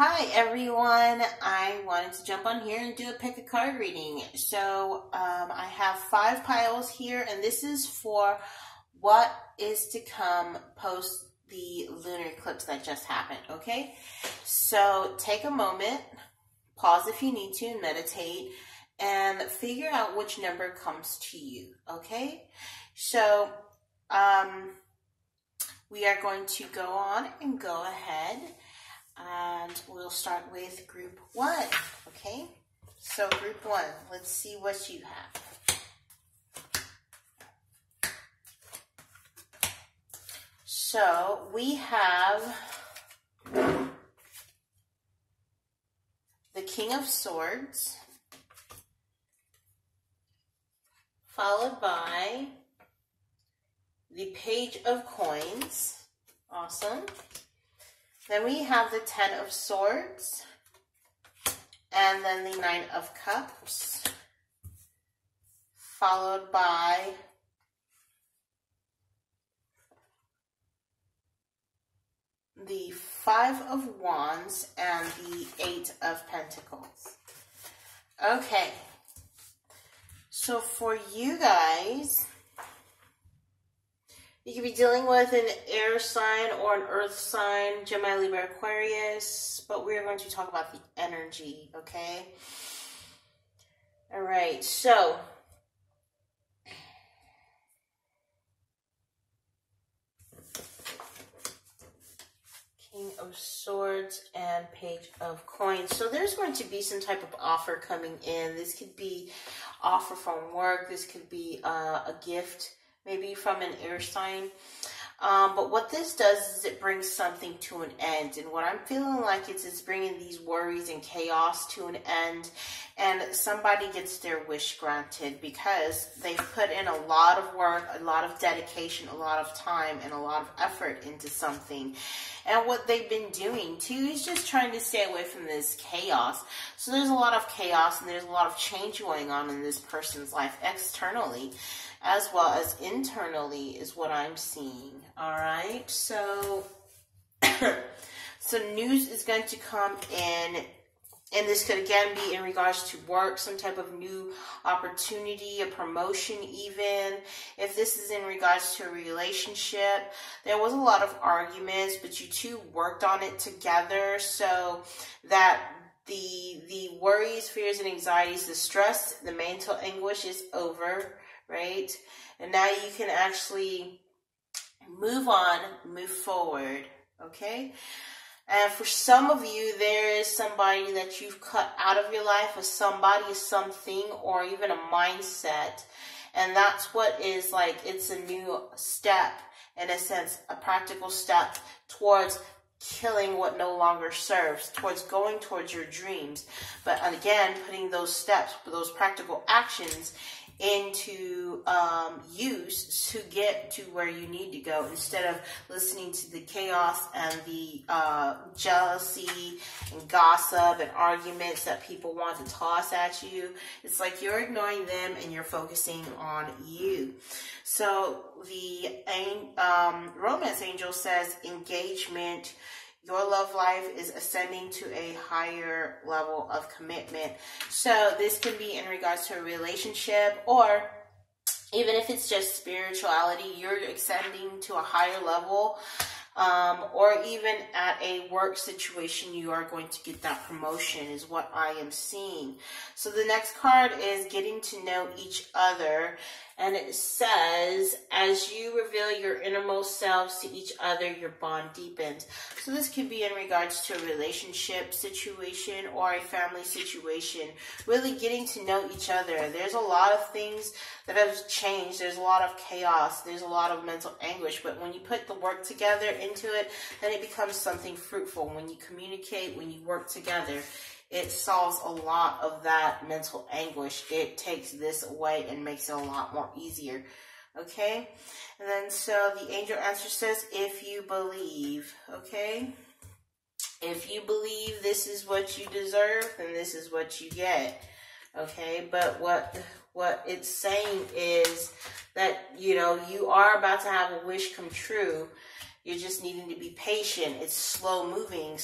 Hi everyone, I wanted to jump on here and do a pick a card reading. So I have 5 piles here, and this is for what is to come post the lunar eclipse that just happened, okay? So take a moment, pause if you need to, and meditate, and figure out which number comes to you, okay? So we are going to go on and go ahead. And we'll start with group 1, okay? So group 1, let's see what you have. So we have the King of Swords, followed by the Page of Coins. Awesome. Then we have the 10 of Swords, and then the 9 of Cups, followed by the 5 of Wands and the 8 of Pentacles. Okay, so for you guys, you could be dealing with an air sign or an earth sign, Gemini, Libra, Aquarius, but we're going to talk about the energy, okay? All right, so King of Swords and Page of Coins. So there's going to be some type of offer coming in. This could be offer from work. This could be a gift, maybe from an air sign. But what this does is it brings something to an end. And what I'm feeling like it's bringing these worries and chaos to an end. And somebody gets their wish granted because they've put in a lot of work, a lot of dedication, a lot of time, and a lot of effort into something. And what they've been doing too is just trying to stay away from this chaos. So there's a lot of chaos and there's a lot of change going on in this person's life externally, as well as internally is what I'm seeing. All right, so so news is going to come in, and this could again be in regards to work, some type of new opportunity, a promotion even. If this is in regards to a relationship, there was a lot of arguments, but you two worked on it together so that the worries, fears, and anxieties, the stress, the mental anguish is over. Right? And now you can actually move on, move forward, okay? And for some of you, there is somebody that you've cut out of your life, or somebody, something, or even a mindset. And that's what is like, it's a new step, in a sense, a practical step towards killing what no longer serves, towards going towards your dreams. But again, putting those steps, those practical actions into use to get to where you need to go, instead of listening to the chaos and the jealousy and gossip and arguments that people want to toss at you. It's like you're ignoring them and you're focusing on you. So the romance angel says engagement. Your love life is ascending to a higher level of commitment. So this can be in regards to a relationship, or even if it's just spirituality, you're ascending to a higher level. Or even at a work situation, you are going to get that promotion is what I am seeing. So the next card is getting to know each other. And it says, as you reveal your innermost selves to each other, your bond deepens. So this could be in regards to a relationship situation or a family situation, really getting to know each other. There's a lot of things that have changed. There's a lot of chaos. There's a lot of mental anguish. But when you put the work together into it, then it becomes something fruitful. When you communicate, when you work together, it solves a lot of that mental anguish. It takes this away and makes it a lot more easier. Okay? And then so the angel answer says, if you believe. Okay? If you believe this is what you deserve, then this is what you get. Okay? But what it's saying is that, you know, you are about to have a wish come true. You're just needing to be patient. It's slow moving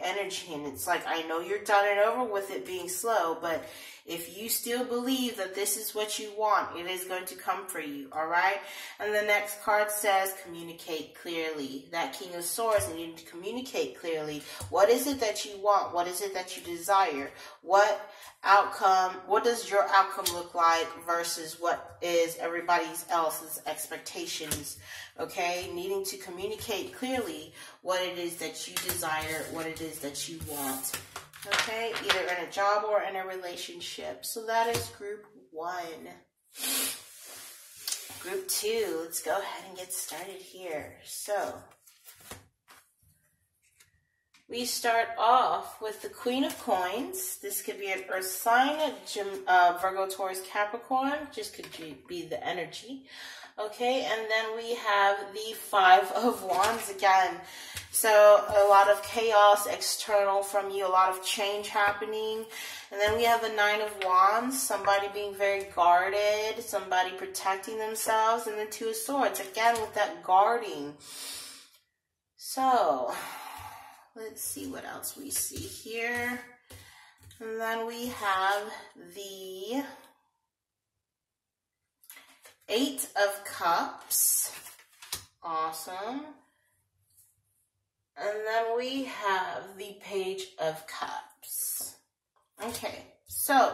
energy. And it's like, I know you're done and over with it being slow, but if you still believe that this is what you want, it is going to come for you, all right? And the next card says, communicate clearly. That King of Swords, you need to communicate clearly. What is it that you want? What is it that you desire? What does your outcome look like versus what is everybody else's expectations? Okay, needing to communicate clearly what it is that you desire, what it is that you want. Okay, either in a job or in a relationship. So that is group 1. Group 2, let's go ahead and get started here. So we start off with the Queen of Coins. This could be an Earth sign, Virgo, Taurus, Capricorn. Just could be the energy. Okay, and then we have the 5 of Wands again. So a lot of chaos external from you, a lot of change happening. And then we have the 9 of Wands, somebody being very guarded, somebody protecting themselves. And the 2 of Swords, again with that guarding. So let's see what else we see here. And then we have the 8 of Cups. Awesome. And then we have the Page of Cups. Okay, so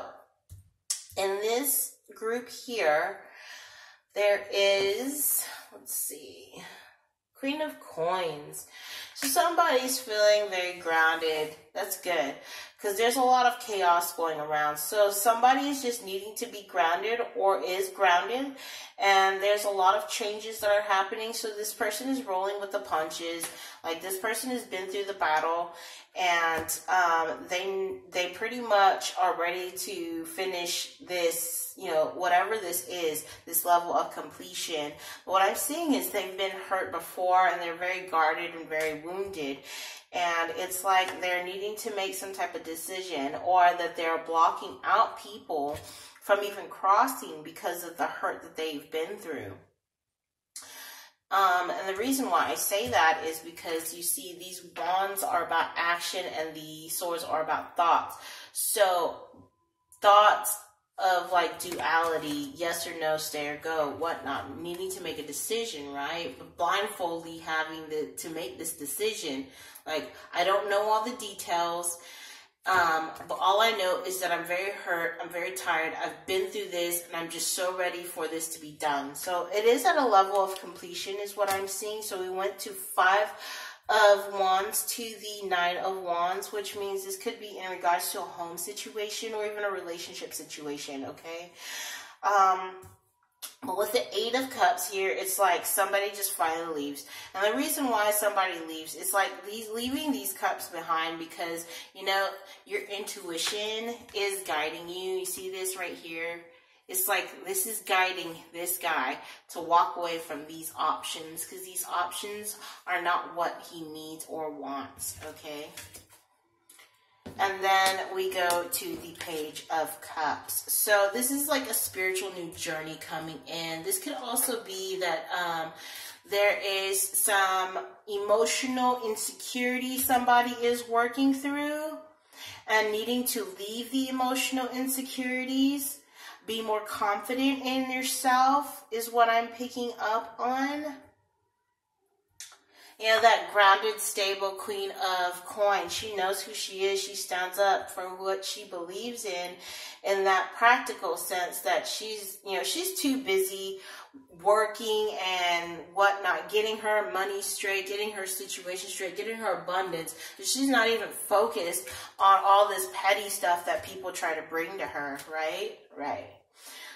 in this group here, there is, let's see, Queen of Coins. So somebody's feeling very grounded. That's good, because there's a lot of chaos going around. So somebody is just needing to be grounded or is grounded, and there's a lot of changes that are happening. So this person is rolling with the punches. Like, this person has been through the battle, and they pretty much are ready to finish this, you know, whatever this is, this level of completion. But what I'm seeing is they've been hurt before, and they're very guarded and very wounded. And it's like they're needing to make some type of decision, or that they're blocking out people from even crossing because of the hurt that they've been through. And the reason why I say that is because you see these wands are about action and the swords are about thoughts. So thoughts of like duality, yes or no, stay or go, whatnot, needing to make a decision, right? But blindfoldly having to make this decision. Like, I don't know all the details, but all I know is that I'm very hurt, I'm very tired, I've been through this, and I'm just so ready for this to be done. So it is at a level of completion is what I'm seeing. So we went to 5 of Wands to the 9 of Wands, which means this could be in regards to a home situation or even a relationship situation, okay? But with the 8 of Cups here, it's like somebody just finally leaves. And the reason why somebody leaves, it's like he's leaving these cups behind because, you know, your intuition is guiding you. You see this right here? It's like this is guiding this guy to walk away from these options, because these options are not what he needs or wants, okay? And then we go to the Page of Cups. So this is like a spiritual new journey coming in. This could also be that there is some emotional insecurity somebody is working through and needing to leave the emotional insecurities. Be more confident in yourself is what I'm picking up on. You know, that grounded, stable Queen of Coins. She knows who she is. She stands up for what she believes in that practical sense that she's, you know, she's too busy working and whatnot, getting her money straight, getting her situation straight, getting her abundance. She's not even focused on all this petty stuff that people try to bring to her, right? Right.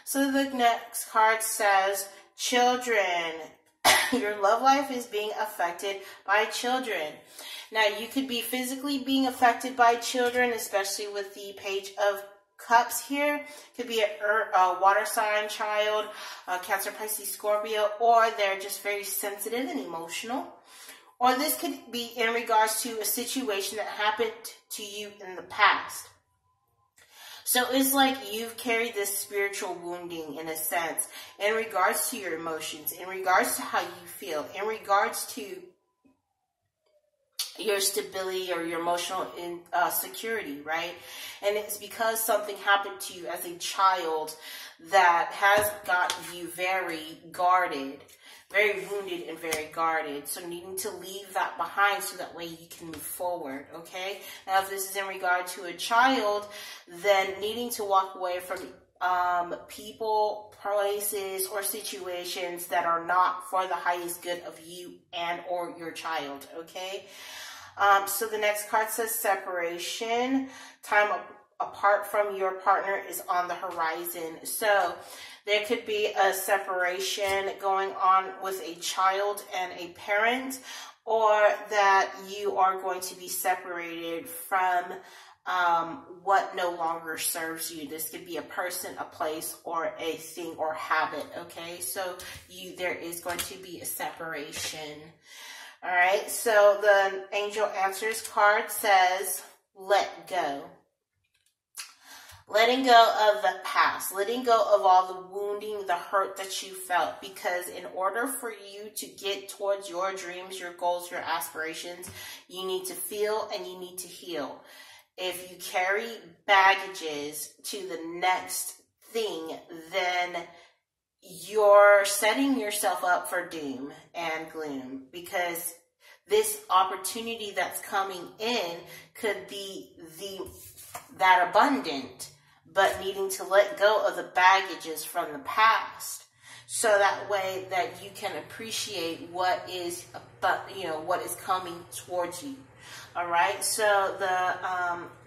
So the next card says, children. Your love life is being affected by children. Now, you could be physically being affected by children, especially with the Page of Cups here. Could be a water sign child, Cancer, Pisces, Scorpio, or they're just very sensitive and emotional. Or this could be in regards to a situation that happened to you in the past. So it's like you've carried this spiritual wounding in a sense in regards to your emotions, in regards to how you feel, in regards to your stability or your emotional security, right? And it's because something happened to you as a child that has got you very guarded, very wounded and very guarded. So needing to leave that behind so that way you can move forward, okay? Now, if this is in regard to a child, then needing to walk away from people, places, or situations that are not for the highest good of you and or your child, okay? So the next card says separation. Time apart from your partner is on the horizon. So there could be a separation going on with a child and a parent, or that you are going to be separated from what no longer serves you. This could be a person, a place, or a thing or habit, okay? So there is going to be a separation. All right, so the Angel Answers card says, let go. Letting go of the past, letting go of all the wounding, the hurt that you felt, because in order for you to get towards your dreams, your goals, your aspirations, you need to feel and you need to heal. If you carry baggages to the next thing, then you're setting yourself up for doom and gloom, because this opportunity that's coming in could be that abundant, but needing to let go of the baggages from the past, so that way that you can appreciate what is coming towards you. All right, so the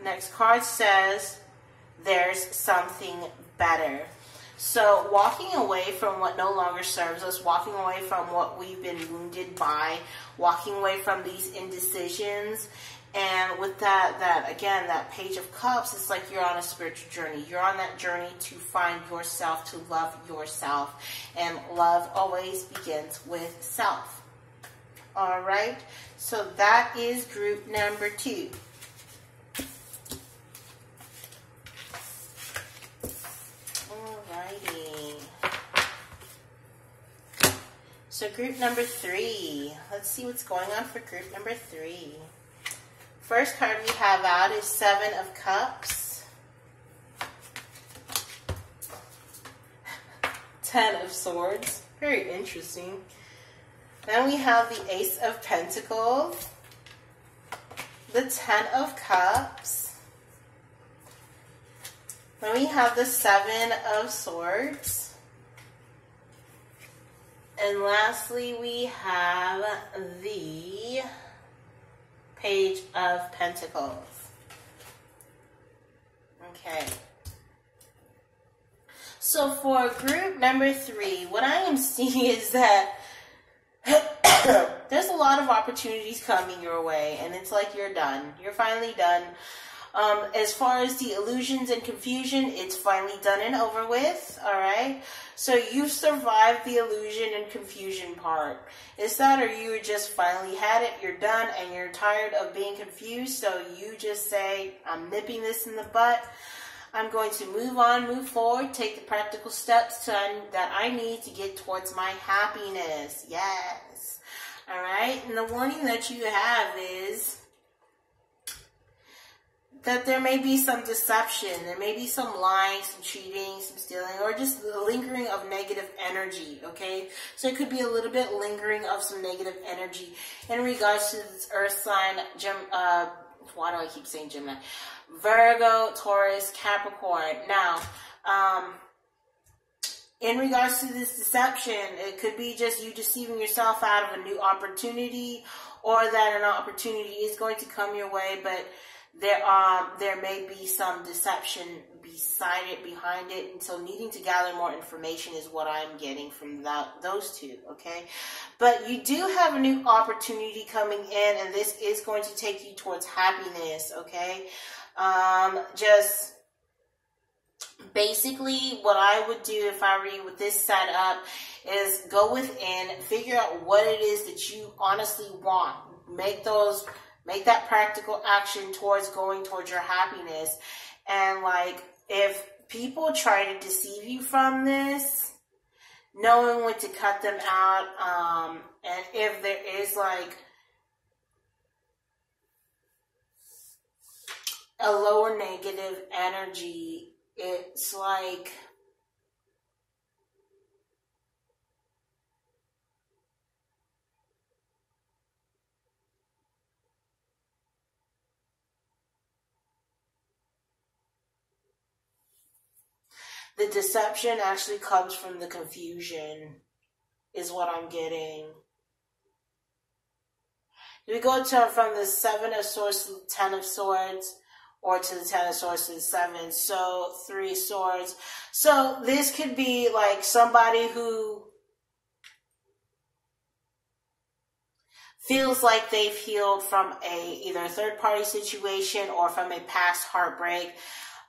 next card says there's something better. So walking away from what no longer serves us, walking away from what we've been wounded by, walking away from these indecisions. And with that Page of Cups, it's like you're on a spiritual journey. You're on that journey to find yourself, to love yourself. And love always begins with self. All right, so that is group number 2. Alrighty. So group number 3. Let's see what's going on for group number 3. First card we have out is 7 of Cups. 10 of Swords. Very interesting. Then we have the Ace of Pentacles, the 10 of Cups. Then we have the 7 of Swords. And lastly, we have the Page of Pentacles. Okay. So for group number 3, what I am seeing is that there's a lot of opportunities coming your way, and it's like you're done. You're finally done. As far as the illusions and confusion, it's finally done and over with, all right? So you've survived the illusion and confusion part. Is that, or you just finally had it, you're done, and you're tired of being confused, so you just say, I'm nipping this in the butt. I'm going to move on, move forward, take the practical steps that I need to get towards my happiness. Yes. All right. And the warning that you have is that there may be some deception. There may be some lying, some cheating, some stealing, or just the lingering of negative energy, okay? So it could be a little bit lingering of some negative energy in regards to this earth sign, why do I keep saying Gemini? Virgo, Taurus, Capricorn. Now, in regards to this deception, it could be just you deceiving yourself out of a new opportunity, or that an opportunity is going to come your way, but there may be some deception beside it, behind it, and so needing to gather more information is what I'm getting from those two, okay? But you do have a new opportunity coming in, and this is going to take you towards happiness, okay? Just basically what I would do if I were you with this setup is go within, figure out what it is that you honestly want. Make that practical action towards going towards your happiness. And like, if people try to deceive you from this, knowing when to cut them out, and if there is like a lower negative energy. It's like the deception actually comes from the confusion, is what I'm getting. We go to from the 7 of Swords to the 10 of Swords, or to the 10 of Swords to the 7. So 3 swords. So this could be like somebody who feels like they've healed from either a third-party situation or from a past heartbreak,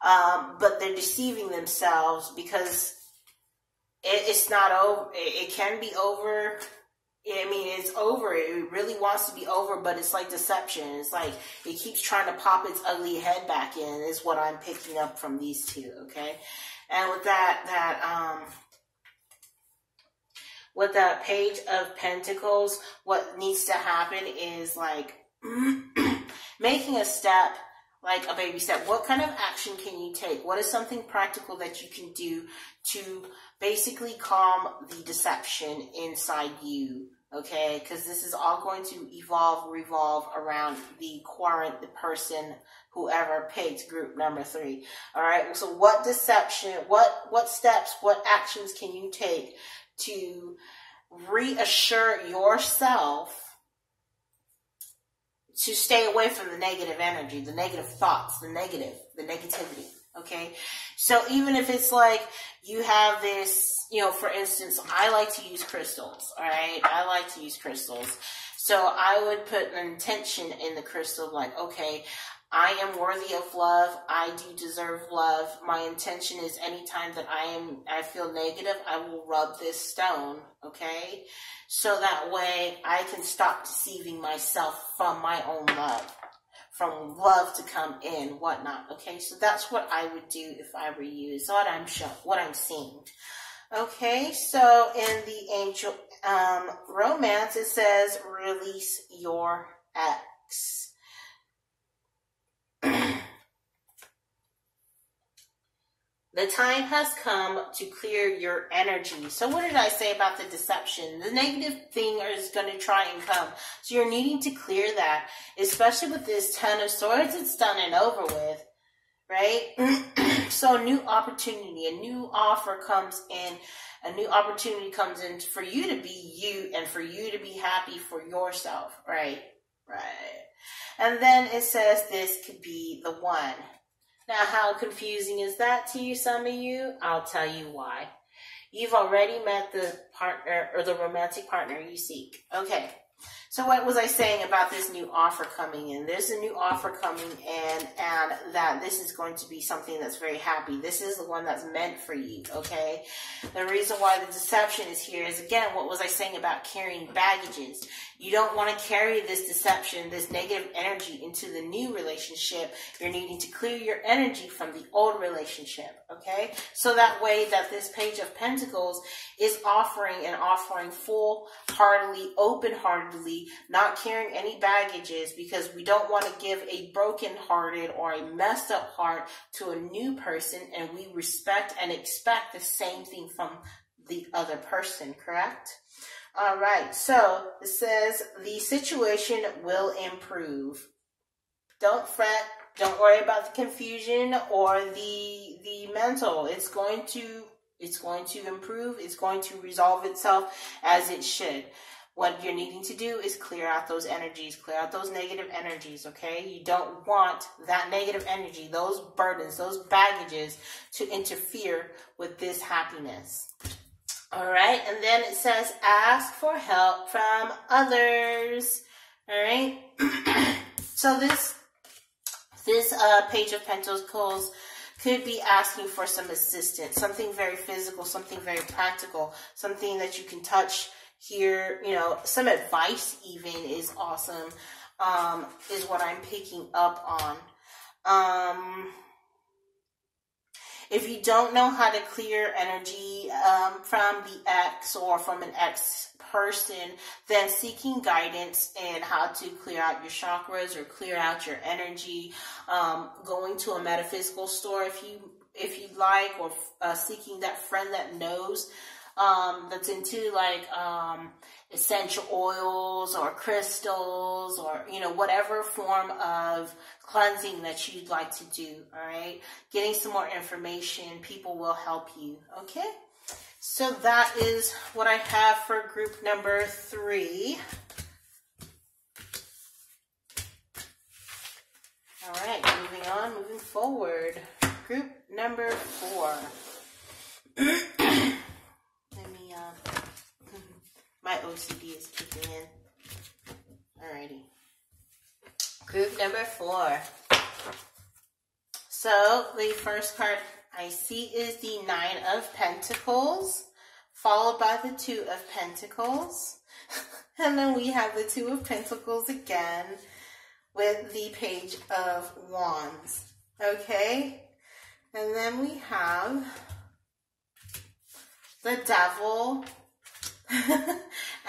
but they're deceiving themselves because it's not over. It can be over. I mean, it's over. It really wants to be over, but it's like deception. It's like it keeps trying to pop its ugly head back in, is what I'm picking up from these two, okay? And with that Page of Pentacles, what needs to happen is like making a step, like a baby step. What kind of action can you take? What is something practical that you can do to basically calm the deception inside you? Okay, because this is all going to revolve around the person, whoever picked group number 3. All right, so what deception, what steps, what actions can you take to reassure yourself to stay away from the negative energy, the negative thoughts, the negativity, okay? So even if it's like you have this, for instance, I like to use crystals, all right? I like to use crystals. So I would put an intention in the crystal, like, okay, I am worthy of love. I do deserve love. My intention is anytime that I feel negative, I will rub this stone, okay? So that way I can stop deceiving myself from my own love, from love to come in, whatnot, okay? So that's what I would do if I were you. It's what I'm seeing. Okay, so in the angel romance, it says, release your ex. The time has come to clear your energy. So what did I say about the deception? The negative thing is going to try and come. So you're needing to clear that, especially with this 10 of Swords. It's done and over with, right? So a new opportunity, a new offer comes in. A new opportunity comes in for you to be you and for you to be happy for yourself, right? Right. And then it says this could be the one. Now, how confusing is that to you, some of you? I'll tell you why. You've already met the partner or the romantic partner you seek. Okay. So what was I saying about this new offer coming in? There's a new offer coming in, and that this is going to be something that's very happy. This is the one that's meant for you, okay? The reason why the deception is here is, again, what was I saying about carrying baggages? You don't want to carry this deception, this negative energy into the new relationship. You're needing to clear your energy from the old relationship, okay? So that way that this Page of Pentacles is offering full-heartedly, open-heartedly, not carrying any baggages, because we don't want to give a broken-hearted or a messed-up heart to a new person, and we respect and expect the same thing from the other person, correct? All right, so it says the situation will improve. Don't fret. Don't worry about the confusion or the mental. It's going to improve. It's going to resolve itself as it should. What you're needing to do is clear out those energies, clear out those negative energies, okay? You don't want that negative energy, those burdens, those baggages to interfere with this happiness. All right, and then it says, ask for help from others. All right, so this Page of Pentacles could be asking for some assistance, something very physical, something very practical, something that you can touch here. Some advice even is awesome, is what I'm picking up on. If you don't know how to clear energy from the ex or from an ex person, then seeking guidance in how to clear out your chakras or clear out your energy, going to a metaphysical store if you like, or seeking that friend that knows, that's into like essential oils or crystals, or whatever form of cleansing that you'd like to do. All right, getting some more information, people will help you. Okay, so that is what I have for group number 3. All right, moving forward. Group number 4. My OCD is kicking in. Alrighty. Group number 4. So, the first card I see is the 9 of Pentacles, followed by the 2 of Pentacles. And then we have the 2 of Pentacles again with the Page of Wands. Okay? And then we have the Devil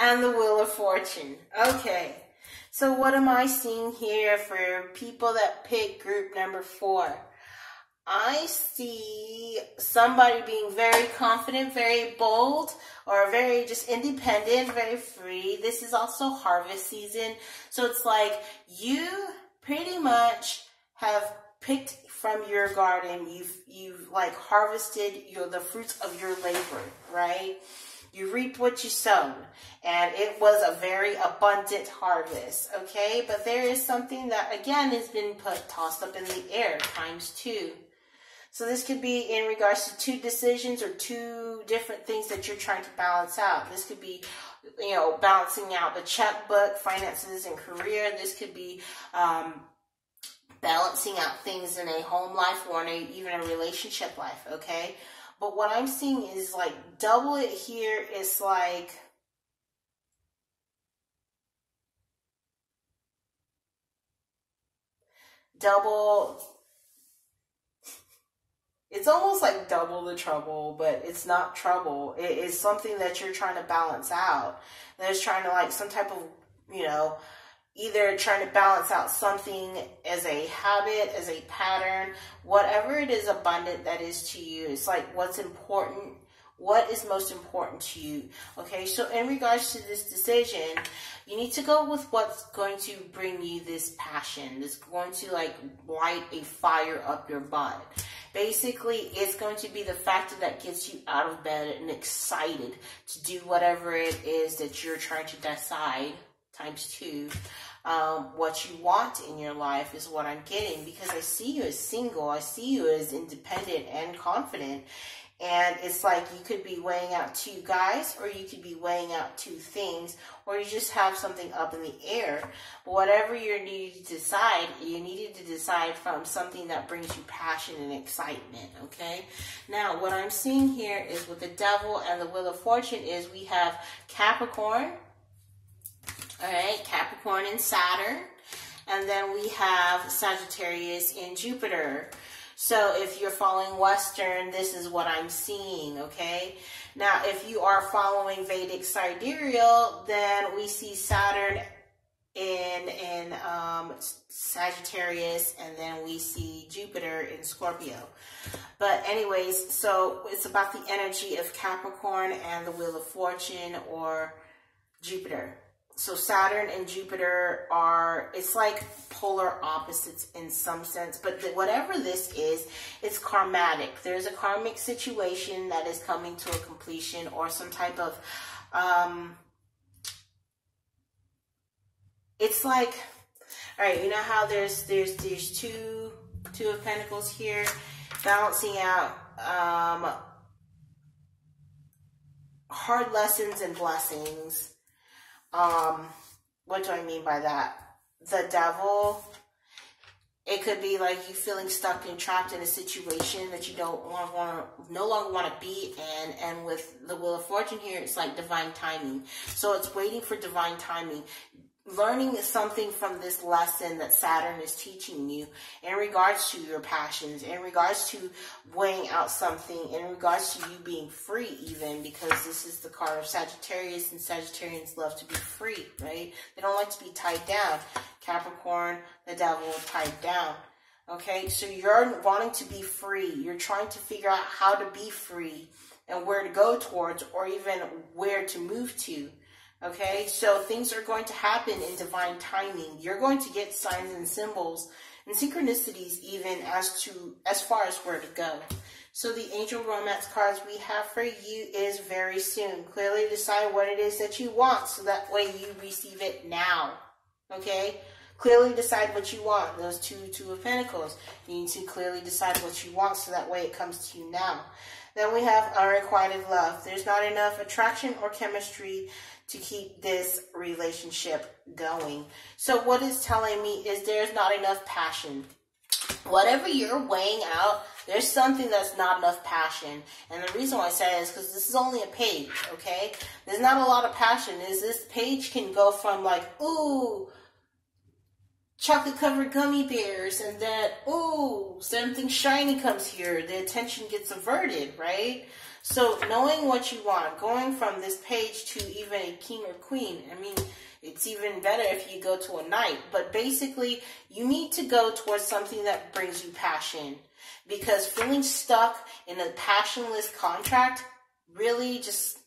and the Wheel of Fortune. Okay, so what am I seeing here for people that pick group number 4? I see somebody being very confident, very bold, or very just independent, very free. This is also harvest season, so it's like you pretty much have picked from your garden. You've like harvested the fruits of your labor, right? You reap what you sown, and it was a very abundant harvest, okay? But there is something that, again, has been tossed up in the air, ×2. So this could be in regards to 2 decisions or 2 different things that you're trying to balance out. This could be, balancing out the checkbook, finances, and career. This could be balancing out things in a home life or in even a relationship life, okay? But what I'm seeing is like double it here is like double. It's almost like double the trouble, but it's not trouble. It is something that you're trying to balance out. There's trying to like some type of, either trying to balance out something as a habit, as a pattern, whatever it is abundant that is to you. It's like what's important, what is most important to you. Okay, so in regards to this decision, you need to go with what's going to bring you this passion. That's going to like light a fire up your butt. Basically, it's going to be the factor that gets you out of bed and excited to do whatever it is that you're trying to decide, ×2. What you want in your life is what I'm getting, because I see you as single. I see you as independent and confident. And it's like you could be weighing out 2 guys, or you could be weighing out 2 things, or you just have something up in the air. Whatever you needed to decide, you needed to decide from something that brings you passion and excitement, okay? Now, what I'm seeing here is with the Devil and the Wheel of Fortune is we have Capricorn, all right, Capricorn and Saturn, and then we have Sagittarius and Jupiter. So if you're following Western, this is what I'm seeing, okay? Now, if you are following Vedic Sidereal, then we see Saturn in Sagittarius, and then we see Jupiter in Scorpio. But anyways, so it's about the energy of Capricorn and the Wheel of Fortune, or Jupiter. So Saturn and Jupiter are, it's like polar opposites in some sense, but whatever this is, it's karmatic. There's a karmic situation that is coming to a completion, or some type of, it's like, all right, you know how there's two of Pentacles here, balancing out hard lessons and blessings. What do I mean by that? The Devil, it could be like you feeling stuck and trapped in a situation that you don't no longer want to be in. And with the Wheel of Fortune here, it's like divine timing. So it's waiting for divine timing. learning something from this lesson that Saturn is teaching you in regards to your passions, in regards to weighing out something, in regards to you being free even, because this is the card of Sagittarius, and Sagittarians love to be free, right? They don't like to be tied down. Capricorn, the devil, tied down. Okay, so you're wanting to be free. You're trying to figure out how to be free and where to go towards, or even where to move to. Okay, so things are going to happen in divine timing. You're going to get signs and symbols and synchronicities even as far as where to go. So the angel romance cards we have for you is very soon. Clearly decide what it is that you want so that way you receive it now. Okay, clearly decide what you want. Those two of pentacles. You need to clearly decide what you want so that way it comes to you now. Then we have unrequited love. There's not enough attraction or chemistry to keep this relationship going. So what it's telling me is there's not enough passion. Whatever you're weighing out, there's something that's not enough passion. And the reason why I say it is because this is only a page, okay? There's not a lot of passion. This page can go from like, ooh, chocolate covered gummy bears, and then, ooh, something shiny comes here. The attention gets averted, right? So knowing what you want, going from this page to even a king or queen, I mean, it's even better if you go to a knight. But basically, you need to go towards something that brings you passion. Because feeling stuck in a passionless contract really just,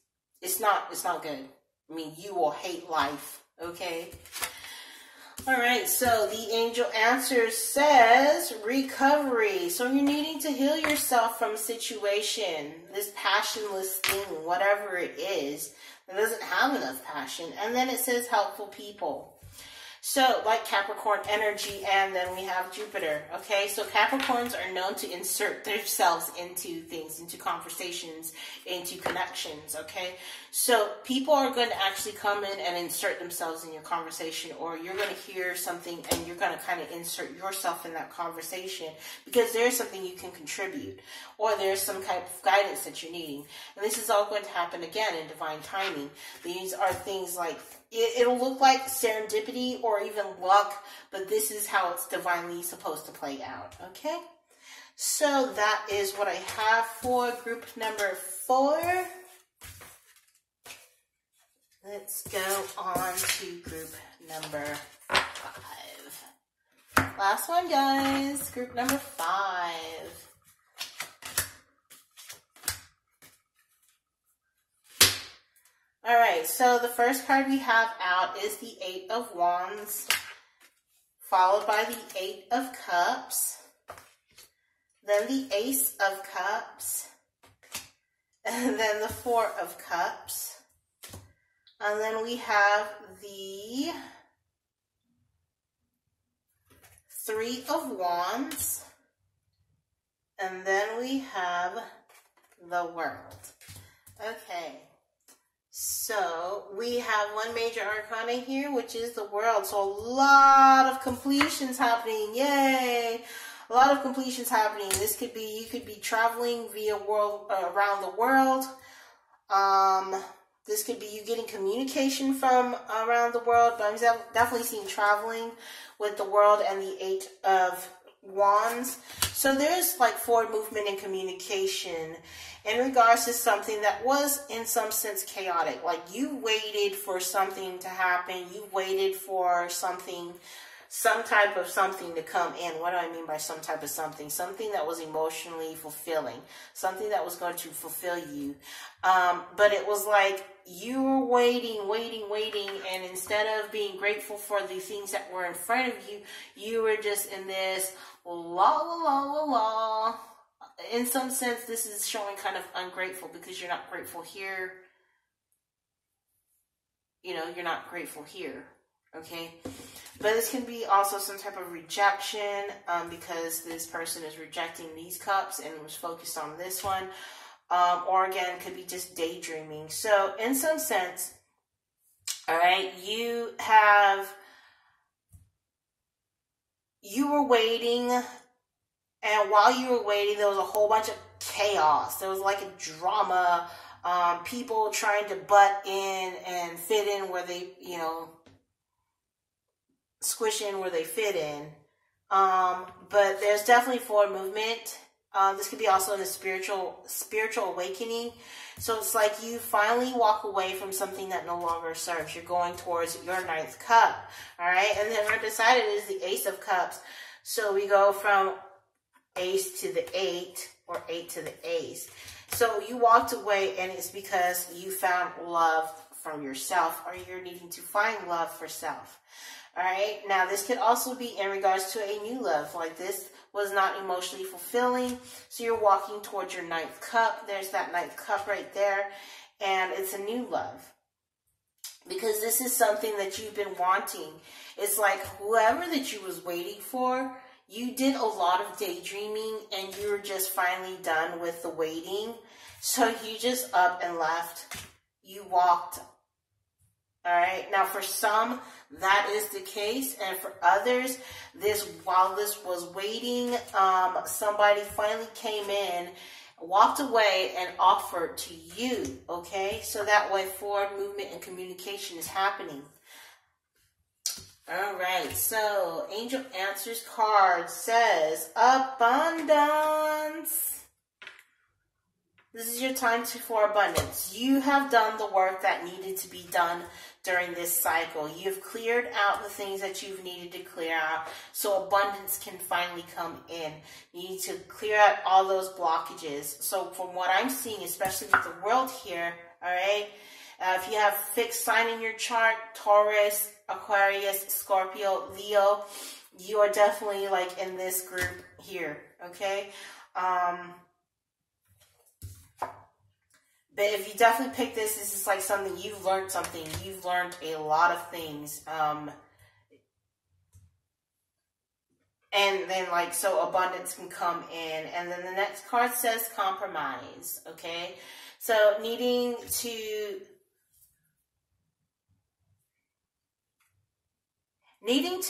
it's not good. I mean, you will hate life, okay? All right, so the angel answer says recovery. So you're needing to heal yourself from a situation, this passionless thing, whatever it is, that doesn't have enough passion. And then it says helpful people. So, like Capricorn energy, and then we have Jupiter, okay? So Capricorns are known to insert themselves into things, into conversations, into connections, okay? So people are going to actually come in and insert themselves in your conversation, or you're going to hear something and you're going to kind of insert yourself in that conversation because there's something you can contribute, or there's some kind of guidance that you're needing. And this is all going to happen again in divine timing. These are things like, it'll look like serendipity or even luck, but this is how it's divinely supposed to play out, okay? So that is what I have for group number 4. Let's go on to group number 5. Last one, guys. Group number 5. All right, so the first card we have out is the 8 of Wands, followed by the 8 of Cups, then the Ace of Cups, and then the 4 of Cups, and then we have the 3 of Wands, and then we have the World. Okay. So we have one major arcana here, which is the World. So a lot of completions happening. Yay! A lot of completions happening. This could be, you could be traveling via around the world. This could be you getting communication from around the world, but I'm definitely seeing traveling with the World and the 8 of Wands. So there's like forward movement and communication in regards to something that was in some sense chaotic. Like you waited for something to happen. You waited for something, some type of something to come in. What do I mean by some type of something? Something that was emotionally fulfilling. Something that was going to fulfill you. But it was like you were waiting, and instead of being grateful for the things that were in front of you, you were just in this la. In some sense, this is showing kind of ungrateful because you're not grateful here. You know, you're not grateful here. Okay? But this can be also some type of rejection because this person is rejecting these cups and was focused on this one. Or again, could be just daydreaming. So in some sense, all right, you were waiting, and while you were waiting, there was a whole bunch of chaos. There was like a drama, people trying to butt in and fit in where they, you know, squish in where they fit in. But there's definitely forward movement. This could be also in a spiritual awakening. So it's like you finally walk away from something that no longer serves. You're going towards your 9th cup. All right. And then undecided is the Ace of Cups. So we go from Ace to the 8 or 8 to the Ace. So you walked away and it's because you found love from yourself, or you're needing to find love for self. All right. Now this could also be in regards to a new love. Like this was not emotionally fulfilling. So you're walking towards your 9th cup. There's that 9th cup right there. And it's a new love. Because this is something that you've been wanting. It's like whoever that you was waiting for, you did a lot of daydreaming and you were just finally done with the waiting. So you just up and left. You walked. All right. Now for some, that is the case. And for others, while this was waiting, somebody finally came in, walked away and offered to you. Okay. So that way forward movement and communication is happening. All right. So Angel Answers card says abundance. This is your time for abundance. You have done the work that needed to be done during this cycle. You've cleared out the things that you've needed to clear out so abundance can finally come in. You need to clear out all those blockages. So from what I'm seeing, especially with the world here, all right, if you have fixed sign in your chart, Taurus, Aquarius, Scorpio, Leo, you are definitely like in this group here, okay? But if you definitely pick this, this is like something, you've learned something. You've learned a lot of things. And then like, so abundance can come in. And then the next card says compromise, okay? So needing to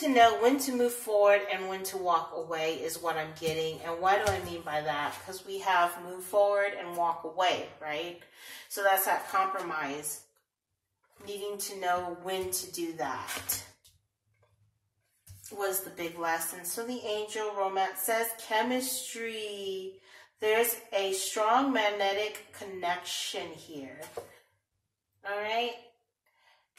know when to move forward and when to walk away is what I'm getting. And why do I mean by that? Because we have move forward and walk away, right? So that's that compromise. Needing to know when to do that was the big lesson. So the angel romance says chemistry. There's a strong magnetic connection here. All right.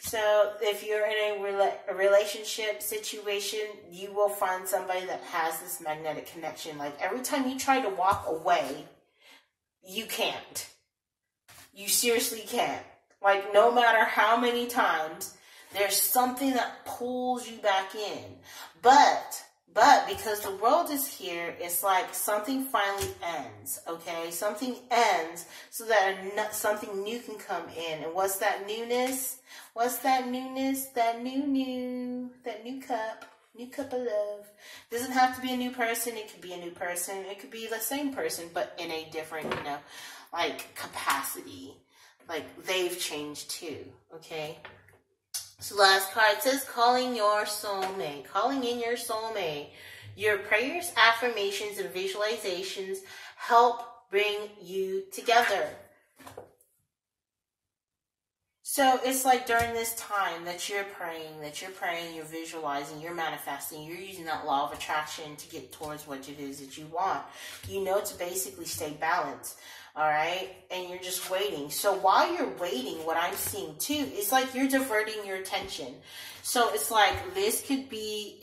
So if you're in a relationship situation, you will find somebody that has this magnetic connection. Like every time you try to walk away, you can't. You seriously can't. Like no matter how many times, there's something that pulls you back in. But because the world is here, it's like something finally ends, okay? Something ends so that something new can come in. And what's that newness? What's that newness? That new cup of love. Doesn't have to be a new person. It could be a new person. It could be the same person, but in a different, like capacity. Like they've changed too, okay? So last card says calling your soulmate. Calling in your soulmate. Your prayers, affirmations, and visualizations help bring you together. So it's like during this time that you're praying, you're visualizing, you're manifesting, you're using that law of attraction to get towards what it is that you want. You know to basically stay balanced. All right. And you're just waiting. So while you're waiting, what I'm seeing too is like you're diverting your attention. So it's like this could be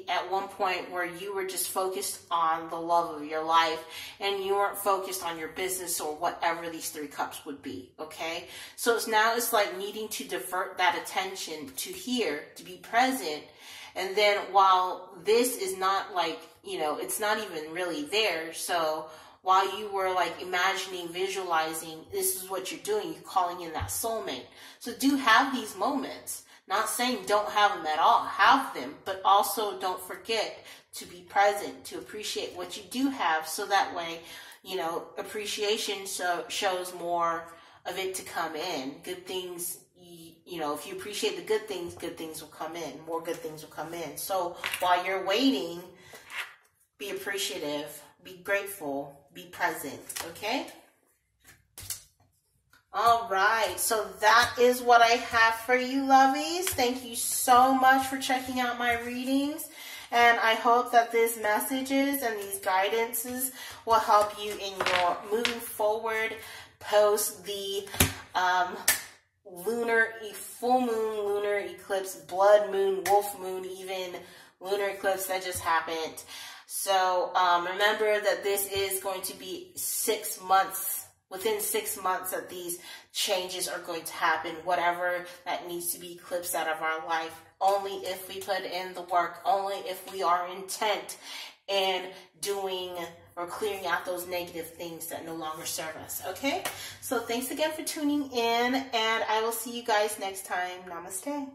at one point where you were just focused on the love of your life and you weren't focused on your business or whatever these 3 cups would be. Okay. So it's like needing to divert that attention to here, to be present. And then while this is not like, it's not even really there. So while you were like imagining, visualizing, this is what you're doing. You're calling in that soulmate. So do have these moments. Not saying don't have them at all. Have them, but also don't forget to be present, to appreciate what you do have. So that way, appreciation shows more of it to come in. Good things, if you appreciate the good things will come in. More good things will come in. So while you're waiting, be appreciative, be grateful, be present, okay? All right, so that is what I have for you, lovies. Thank you so much for checking out my readings. And I hope that these messages and these guidances will help you in your moving forward post the full moon, lunar eclipse, blood moon, wolf moon, even lunar eclipse that just happened. So remember that this is going to be 6 months. Within 6 months that these changes are going to happen, whatever that needs to be eclipsed out of our life, only if we put in the work, only if we are intent in doing or clearing out those negative things that no longer serve us, okay? So thanks again for tuning in, and I will see you guys next time. Namaste.